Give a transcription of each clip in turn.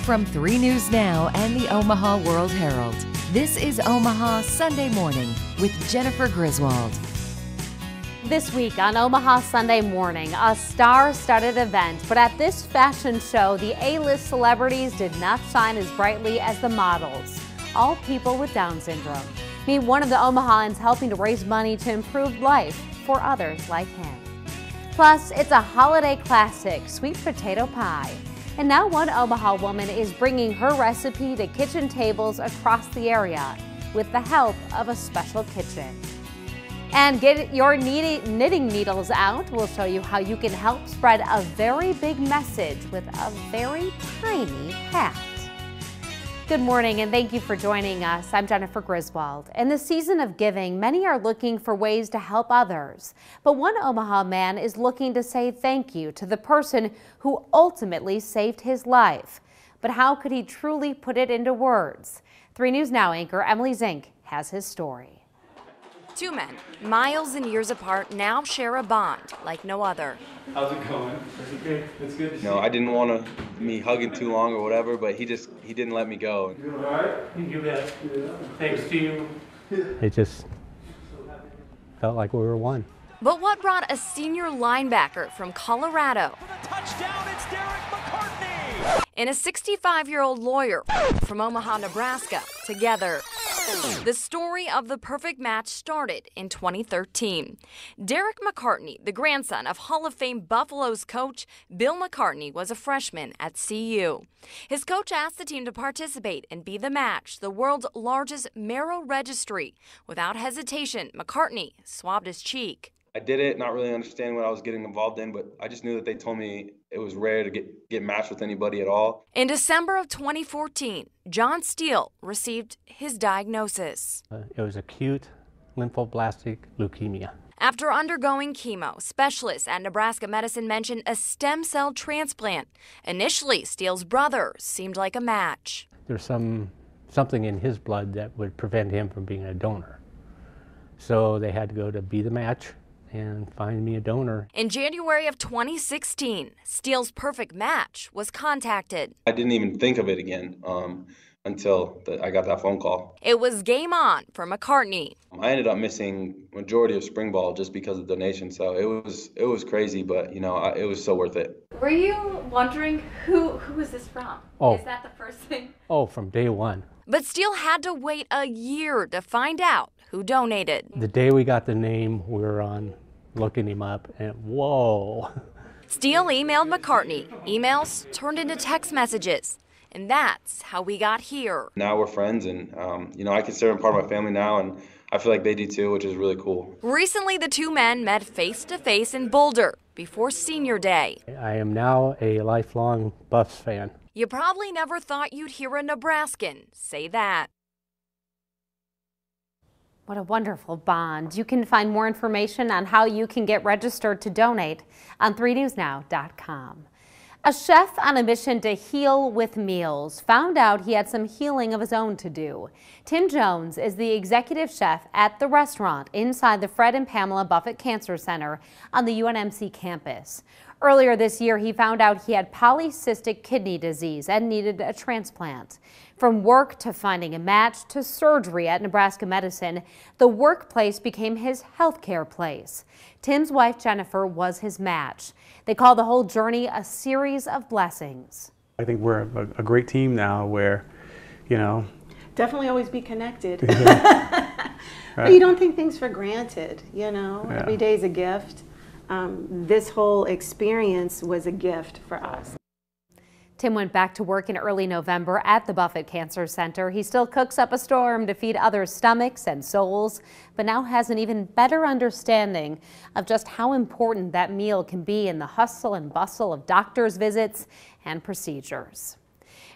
From 3 News Now and the Omaha World-Herald, this is Omaha Sunday Morning with Jennifer Griswold. This week on Omaha Sunday Morning, a star-studded event, but at this fashion show, the A-list celebrities did not shine as brightly as the models, all people with Down syndrome. Meet one of the Omahans helping to raise money to improve life for others like him. Plus, it's a holiday classic, sweet potato pie. And now one Omaha woman is bringing her recipe to kitchen tables across the area with the help of a special kitchen. And get your knitting needles out. We'll show you how you can help spread a very big message with a very tiny hat. Good morning and thank you for joining us. I'm Jennifer Griswold. In the season of giving, many are looking for ways to help others. But one Omaha man is looking to say thank you to the person who ultimately saved his life. But how could he truly put it into words? 3 News Now anchor Emily Zink has his story. Two men, miles and years apart, now share a bond like no other. How's it going? Is it good? It's good to see you. No, I didn't want me hugging too long or whatever, but he didn't let me go. You all right? You bet. Thanks to you. It just felt like we were one. But what brought a senior linebacker from Colorado For the touchdown, it's Derek McCartney. and a 65-year-old lawyer from Omaha, Nebraska together? The story of the perfect match started in 2013. Derek McCartney, the grandson of Hall of Fame Buffaloes coach Bill McCartney, was a freshman at CU. His coach asked the team to participate and be the match, the world's largest marrow registry. Without hesitation, McCartney swabbed his cheek. I did it, not really understanding what I was getting involved in, but I just knew that they told me it was rare to get matched with anybody at all. In December of 2014, John Steele received his diagnosis. It was acute lymphoblastic leukemia. After undergoing chemo, specialists at Nebraska Medicine mentioned a stem cell transplant. Initially, Steele's brother seemed like a match. There's something in his blood that would prevent him from being a donor. So they had to go to Be the Match and find me a donor. In January of 2016, Steele's perfect match was contacted. I didn't even think of it again until I got that phone call. It was game on for McCartney. I ended up missing majority of spring ball just because of donation, so it was crazy, but you know, it was so worth it. Were you wondering who is this from? Oh. Is that the first thing? Oh, from day one. But Steele had to wait a year to find out who donated. The day we got the name, we were on looking him up, and whoa. Steele emailed McCartney. Emails turned into text messages. And that's how we got here. Now we're friends, and you know, I consider him part of my family now, and I feel like they do too, which is really cool. Recently, the two men met face-to-face in Boulder before Senior Day. I am now a lifelong Buffs fan. You probably never thought you'd hear a Nebraskan say that. What a wonderful bond. You can find more information on how you can get registered to donate on 3newsnow.com. A chef on a mission to heal with meals found out he had some healing of his own to do. Tim Jones is the executive chef at the restaurant inside the Fred and Pamela Buffett Cancer Center on the UNMC campus. Earlier this year, he found out he had polycystic kidney disease and needed a transplant. From work to finding a match to surgery at Nebraska Medicine, the workplace became his healthcare place. Tim's wife, Jennifer, was his match. They call the whole journey a series of blessings. I think we're a great team now where, you know. Definitely always be connected. Right. But you don't take things for granted, you know. Yeah. Every day is a gift. This whole experience was a gift for us. Tim went back to work in early November at the Buffett Cancer Center. He still cooks up a storm to feed others' stomachs and souls, but now has an even better understanding of just how important that meal can be in the hustle and bustle of doctors' visits and procedures.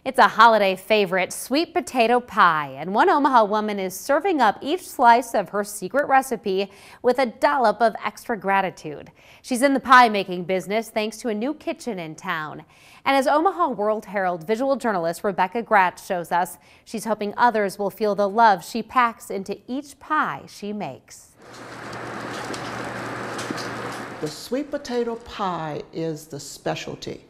It's a holiday favorite, sweet potato pie, and one Omaha woman is serving up each slice of her secret recipe with a dollop of extra gratitude. She's in the pie making business thanks to a new kitchen in town. And as Omaha World-Herald visual journalist Rebecca Gratz shows us, she's hoping others will feel the love she packs into each pie she makes. The sweet potato pie is the specialty.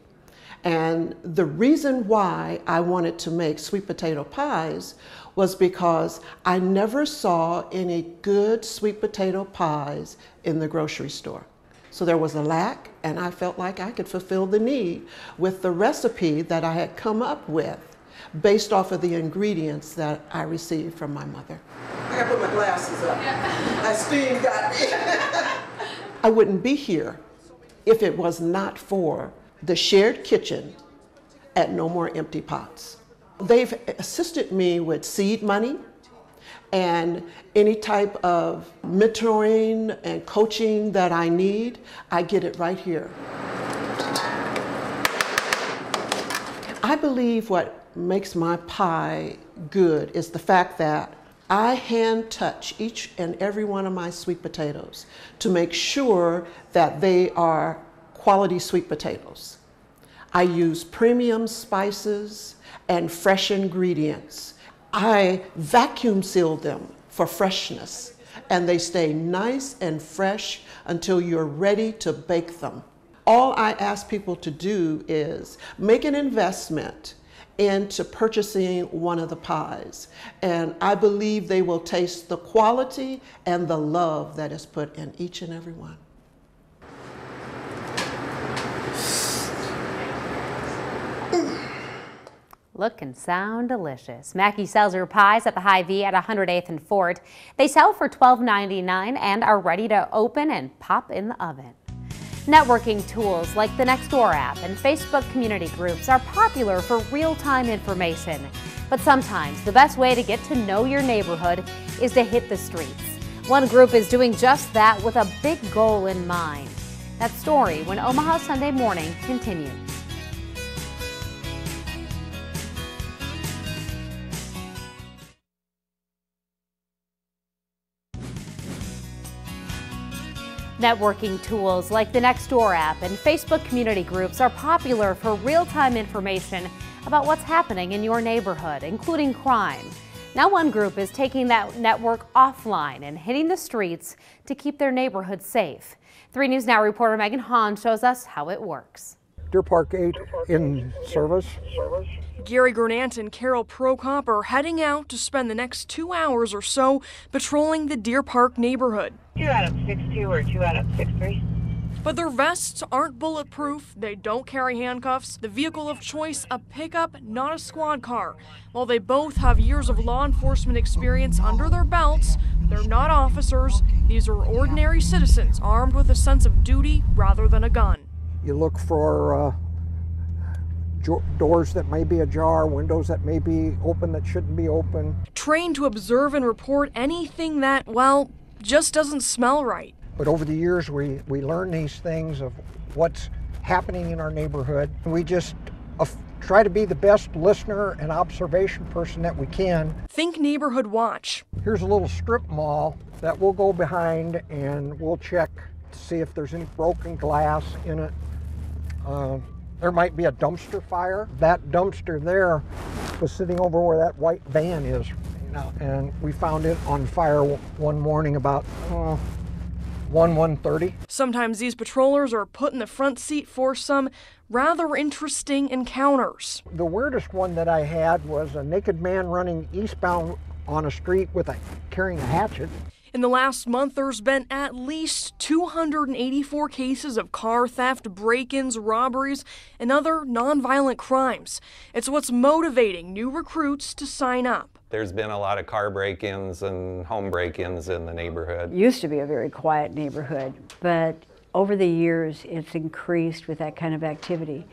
And the reason why I wanted to make sweet potato pies was because I never saw any good sweet potato pies in the grocery store. So there was a lack, and I felt like I could fulfill the need with the recipe that I had come up with based off of the ingredients that I received from my mother. I gotta put my glasses up. That steam got me. I wouldn't be here if it was not for the shared kitchen at No More Empty Pots. They've assisted me with seed money and any type of mentoring and coaching that I need. I get it right here. I believe what makes my pie good is the fact that I hand touch each and every one of my sweet potatoes to make sure that they are quality sweet potatoes. I use premium spices and fresh ingredients. I vacuum seal them for freshness, and they stay nice and fresh until you're ready to bake them. All I ask people to do is make an investment into purchasing one of the pies, and I believe they will taste the quality and the love that is put in each and every one. Look and sound delicious. Mackie sells her pies at the Hy-Vee at 108th and Fort. They sell for $12.99 and are ready to open and pop in the oven. Networking tools like the Nextdoor app and Facebook community groups are popular for real-time information. But sometimes the best way to get to know your neighborhood is to hit the streets. One group is doing just that with a big goal in mind. That story when Omaha Sunday Morning continues. Networking tools like the Nextdoor app and Facebook community groups are popular for real-time information about what's happening in your neighborhood, including crime. Now one group is taking that network offline and hitting the streets to keep their neighborhood safe. 3 News Now reporter Megan Hahn shows us how it works. Deer Park 8 in service. Gary Gernant and Carol Prokop are heading out to spend the next 2 hours or so patrolling the Deer Park neighborhood. 2 out of 6-2 or 2 out of 6-3. But their vests aren't bulletproof, they don't carry handcuffs, the vehicle of choice a pickup, not a squad car. While they both have years of law enforcement experience under their belts, they're not officers. These are ordinary citizens armed with a sense of duty rather than a gun. You look for doors that may be ajar, windows that may be open that shouldn't be open. Trained to observe and report anything that, well, just doesn't smell right. But over the years, we learn these things of what's happening in our neighborhood. We just try to be the best listener and observation person that we can. Think Neighborhood Watch. Here's a little strip mall that we'll go behind and we'll check to see if there's any broken glass in it. There might be a dumpster fire. That dumpster there was sitting over where that white van is, and we found it on fire one morning about 1:30. Sometimes these patrollers are put in the front seat for some rather interesting encounters. The weirdest one that I had was a naked man running eastbound on a street carrying a hatchet. In the last month, there's been at least 284 cases of car theft, break-ins, robberies, and other nonviolent crimes. It's what's motivating new recruits to sign up. There's been a lot of car break-ins and home break-ins in the neighborhood. It used to be a very quiet neighborhood, but over the years it's increased with that kind of activity.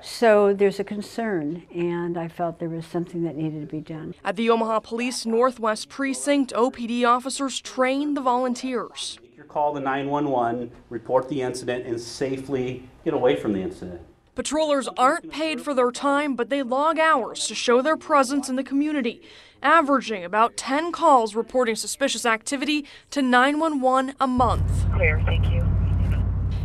So there's a concern, and I felt there was something that needed to be done. At the Omaha Police Northwest Precinct, OPD officers train the volunteers. Make your call to 911, report the incident, and safely get away from the incident. Patrollers aren't paid for their time, but they log hours to show their presence in the community, averaging about 10 calls reporting suspicious activity to 911 a month. Clear, thank you.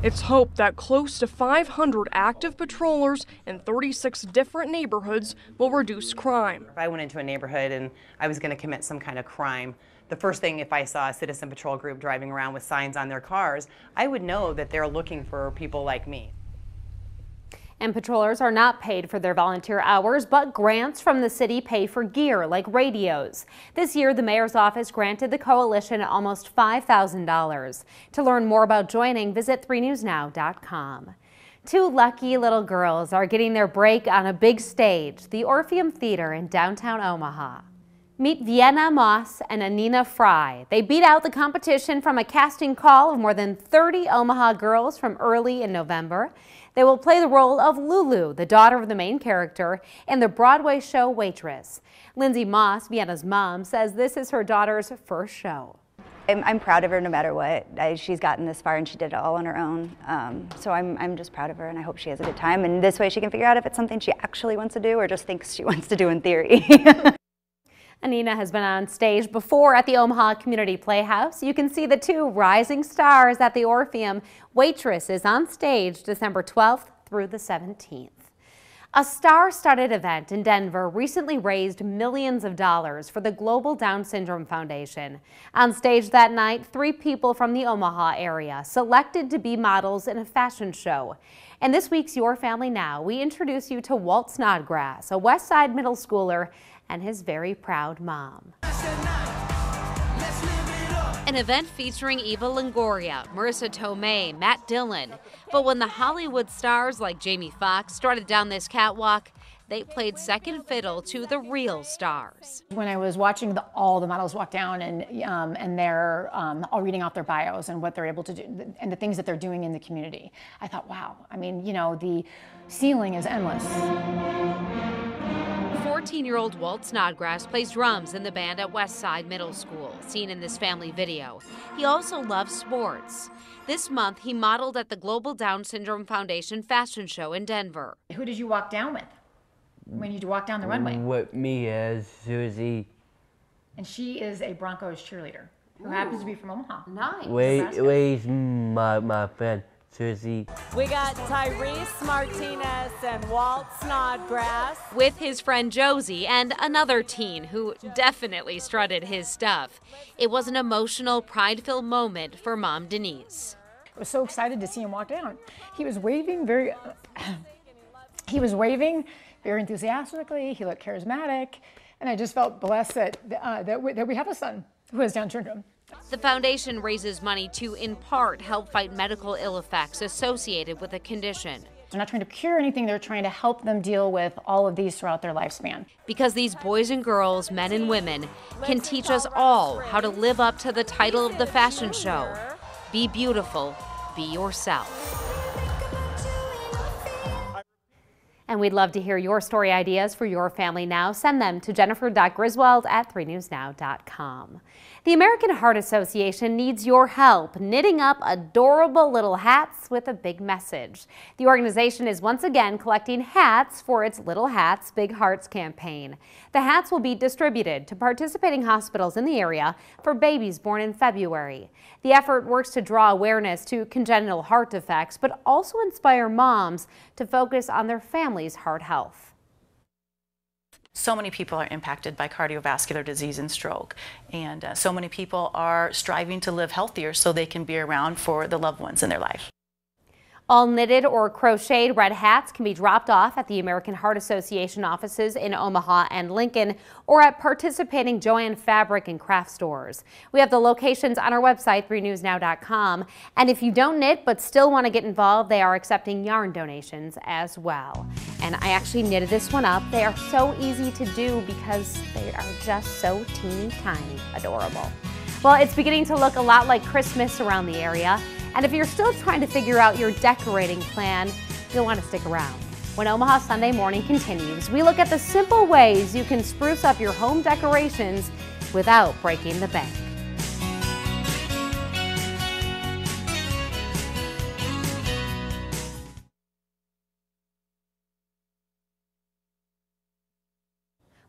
It's hoped that close to 500 active patrollers in 36 different neighborhoods will reduce crime. If I went into a neighborhood and I was going to commit some kind of crime, the first thing, if I saw a citizen patrol group driving around with signs on their cars, I would know that they're looking for people like me. And patrollers are not paid for their volunteer hours, but grants from the city pay for gear like radios. This year, the mayor's office granted the coalition almost $5,000. To learn more about joining, visit 3newsnow.com. Two lucky little girls are getting their break on a big stage, the Orpheum Theater in downtown Omaha. Meet Vienna Moss and Anina Fry. They beat out the competition from a casting call of more than 30 Omaha girls from early in November. They will play the role of Lulu, the daughter of the main character, in the Broadway show Waitress. Lindsay Moss, Vienna's mom, says this is her daughter's first show. I'm proud of her no matter what. She's gotten this far and she did it all on her own. So I'm just proud of her and I hope she has a good time. And this way she can figure out if it's something she actually wants to do or just thinks she wants to do in theory. Anina has been on stage before at the Omaha Community Playhouse. You can see the two rising stars at the Orpheum. Waitress is on stage December 12th through the 17th. A star-studded event in Denver recently raised millions of dollars for the Global Down Syndrome Foundation. On stage that night, 3 people from the Omaha area selected to be models in a fashion show. In this week's Your Family Now, we introduce you to Walt Snodgrass, a West Side middle schooler, and his very proud mom. An event featuring Eva Longoria, Marissa Tomei, Matt Dillon. But when the Hollywood stars like Jamie Foxx started down this catwalk, they played second fiddle to the real stars. When I was watching all the models walk down and they're all reading off their bios and what they're able to do and the things that they're doing in the community, I thought, wow, I mean, you know, the ceiling is endless. 14-year-old Walt Snodgrass plays drums in the band at West Side Middle School, seen in this family video. He also loves sports. This month, he modeled at the Global Down Syndrome Foundation fashion show in Denver. Who did you walk down with when you walked down the runway? With me as Susie. And she is a Broncos cheerleader who happens to be from Omaha. Nice. Where's my friend? Susie. We got Tyrese Martinez and Walt Snodgrass. With his friend Josie and another teen who definitely strutted his stuff. It was an emotional, pride-filled moment for Mom Denise. I was so excited to see him walk down. He was waving very enthusiastically. He looked charismatic. And I just felt blessed that we have a son who has Down syndrome. The foundation raises money to, in part, help fight medical ill effects associated with the condition. They're not trying to cure anything, they're trying to help them deal with all of these throughout their lifespan. Because these boys and girls, men and women, can teach us all how to live up to the title of the fashion show. Be beautiful, be yourself. And we'd love to hear your story ideas for Your Family Now. Send them to jennifer.griswold@3newsnow.com. The American Heart Association needs your help knitting up adorable little hats with a big message. The organization is once again collecting hats for its Little Hats, Big Hearts campaign. The hats will be distributed to participating hospitals in the area for babies born in February. The effort works to draw awareness to congenital heart defects, but also inspire moms to focus on their family's heart health. So many people are impacted by cardiovascular disease and stroke, and so many people are striving to live healthier so they can be around for the loved ones in their life. All knitted or crocheted red hats can be dropped off at the American Heart Association offices in Omaha and Lincoln or at participating Joann fabric and craft stores. We have the locations on our website, 3newsnow.com. And if you don't knit but still want to get involved, they are accepting yarn donations as well. And I actually knitted this one up. They are so easy to do because they are just so teeny tiny, adorable. Well, it's beginning to look a lot like Christmas around the area. And if you're still trying to figure out your decorating plan, you'll want to stick around. When Omaha Sunday Morning continues, we look at the simple ways you can spruce up your home decorations without breaking the bank.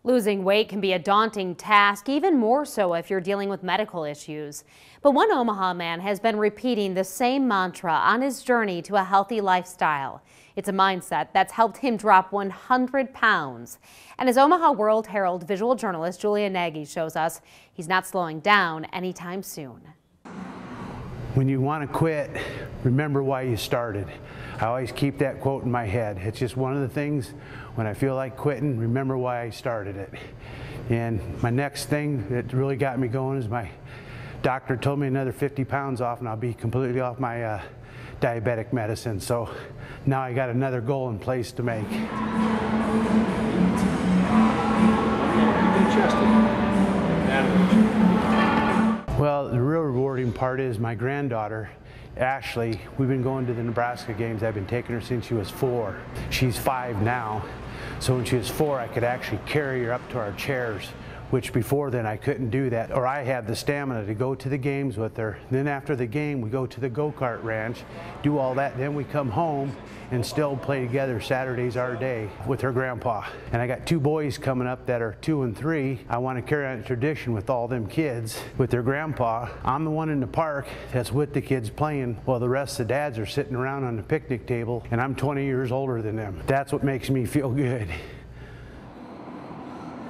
Losing weight can be a daunting task, even more so if you're dealing with medical issues. But one Omaha man has been repeating the same mantra on his journey to a healthy lifestyle. It's a mindset that's helped him drop 100 pounds. And as Omaha World-Herald visual journalist Julia Nagy shows us, he's not slowing down anytime soon. When you want to quit, remember why you started. I always keep that quote in my head. It's just one of the things when I feel like quitting, remember why I started it. And my next thing that really got me going is my doctor told me another 50 pounds off and I'll be completely off my diabetic medicine. So now I got another goal in place to make. Well, the real rewarding part is my granddaughter, Ashley, we've been going to the Nebraska games. I've been taking her since she was 4. She's 5 now. So when she was 4, I could actually carry her up to our chairs, which before then I couldn't do that. Or I had the stamina to go to the games with her. Then after the game, we go to the go-kart ranch, do all that. Then we come home and still play together. Saturday's our day with her grandpa. And I got 2 boys coming up that are 2 and 3. I want to carry on a tradition with all them kids with their grandpa. I'm the one in the park that's with the kids playing while the rest of the dads are sitting around on the picnic table, and I'm 20 years older than them. That's what makes me feel good.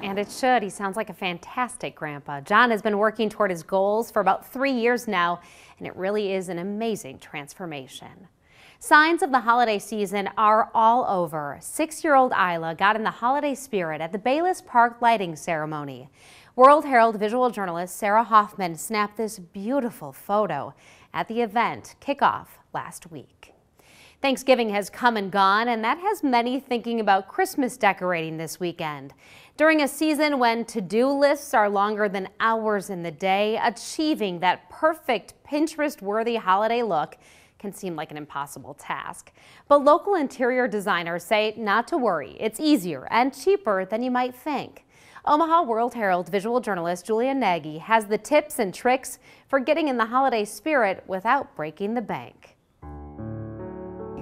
And it should. He sounds like a fantastic grandpa. John has been working toward his goals for about 3 years now, and it really is an amazing transformation. Signs of the holiday season are all over. 6-year-old Isla got in the holiday spirit at the Bayless Park lighting ceremony. World-Herald visual journalist Sarah Hoffman snapped this beautiful photo at the event kickoff last week. Thanksgiving has come and gone, and that has many thinking about Christmas decorating this weekend. During a season when to-do lists are longer than hours in the day, achieving that perfect Pinterest-worthy holiday look can seem like an impossible task. But local interior designers say not to worry, it's easier and cheaper than you might think. Omaha World-Herald visual journalist Julia Nagy has the tips and tricks for getting in the holiday spirit without breaking the bank.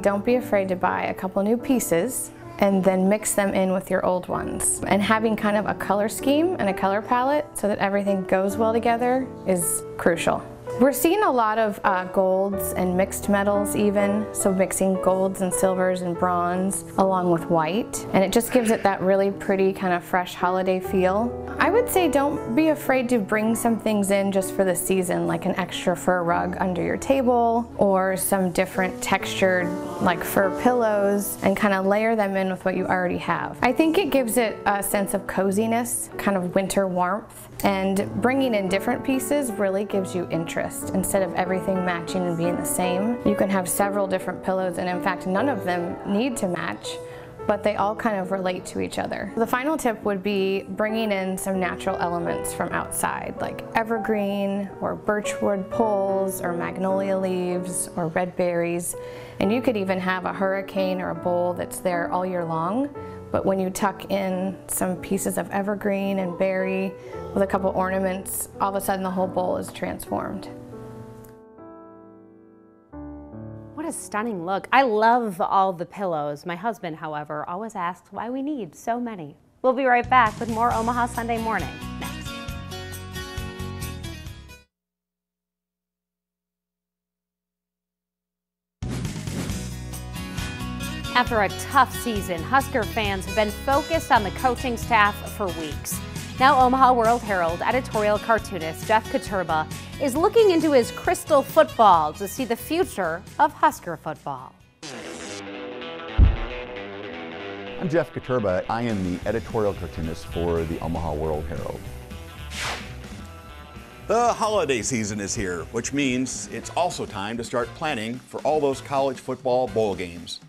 Don't be afraid to buy a couple new pieces and then mix them in with your old ones. And having kind of a color scheme and a color palette so that everything goes well together is crucial. We're seeing a lot of golds and mixed metals even, so mixing golds and silvers and bronze along with white, and it just gives it that really pretty kind of fresh holiday feel. I would say don't be afraid to bring some things in just for the season, like an extra fur rug under your table or some different textured like fur pillows, and kind of layer them in with what you already have. I think it gives it a sense of coziness, kind of winter warmth, and bringing in different pieces really gives you interest. Instead of everything matching and being the same, you can have several different pillows, and in fact none of them need to match, but they all kind of relate to each other. The final tip would be bringing in some natural elements from outside, like evergreen or birchwood poles or magnolia leaves or red berries. And you could even have a hurricane or a bowl that's there all year long, but when you tuck in some pieces of evergreen and berry with a couple ornaments, all of a sudden the whole bowl is transformed. What a stunning look. I love all the pillows. My husband, however, always asks why we need so many. We'll be right back with more Omaha Sunday Morning next. After a tough season, Husker fans have been focused on the coaching staff for weeks. Now Omaha World-Herald editorial cartoonist Jeff Katurba is looking into his crystal football to see the future of Husker football. I'm Jeff Katurba. I am the editorial cartoonist for the Omaha World-Herald. The holiday season is here, which means it's also time to start planning for all those college football bowl games,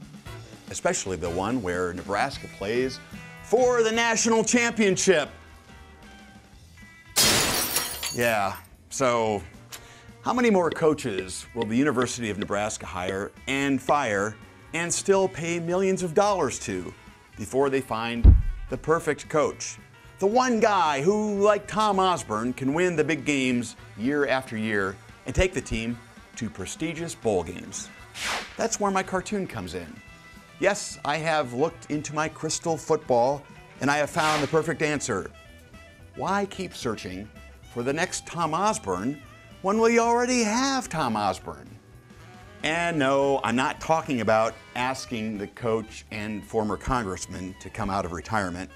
especially the one where Nebraska plays for the national championship. Yeah, so how many more coaches will the University of Nebraska hire and fire and still pay millions of dollars to before they find the perfect coach? The one guy who, like Tom Osborne, can win the big games year after year and take the team to prestigious bowl games. That's where my cartoon comes in. Yes, I have looked into my crystal football and I have found the perfect answer. Why keep searching for the next Tom Osborne when we already have Tom Osborne? And no, I'm not talking about asking the coach and former congressman to come out of retirement.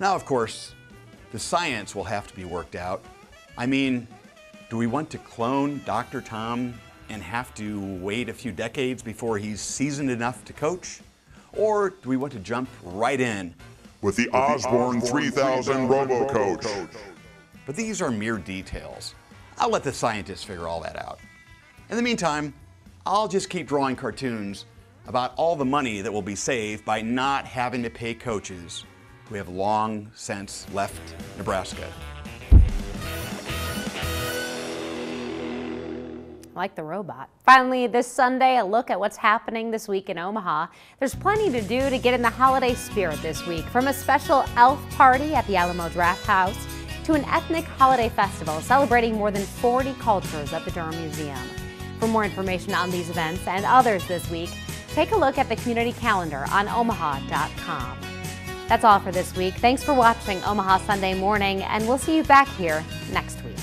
Now, of course, the science will have to be worked out. I mean, do we want to clone Dr. Tom and have to wait a few decades before he's seasoned enough to coach? Or do we want to jump right in with the Osborne 3000 RoboCoach? But these are mere details. I'll let the scientists figure all that out. In the meantime, I'll just keep drawing cartoons about all the money that will be saved by not having to pay coaches who have long since left Nebraska. Like the robot. Finally, this Sunday, a look at what's happening this week in Omaha. There's plenty to do to get in the holiday spirit this week, from a special elf party at the Alamo Draft House to an ethnic holiday festival celebrating more than 40 cultures at the Durham Museum. For more information on these events and others this week, take a look at the community calendar on omaha.com. That's all for this week. Thanks for watching Omaha Sunday Morning, and we'll see you back here next week.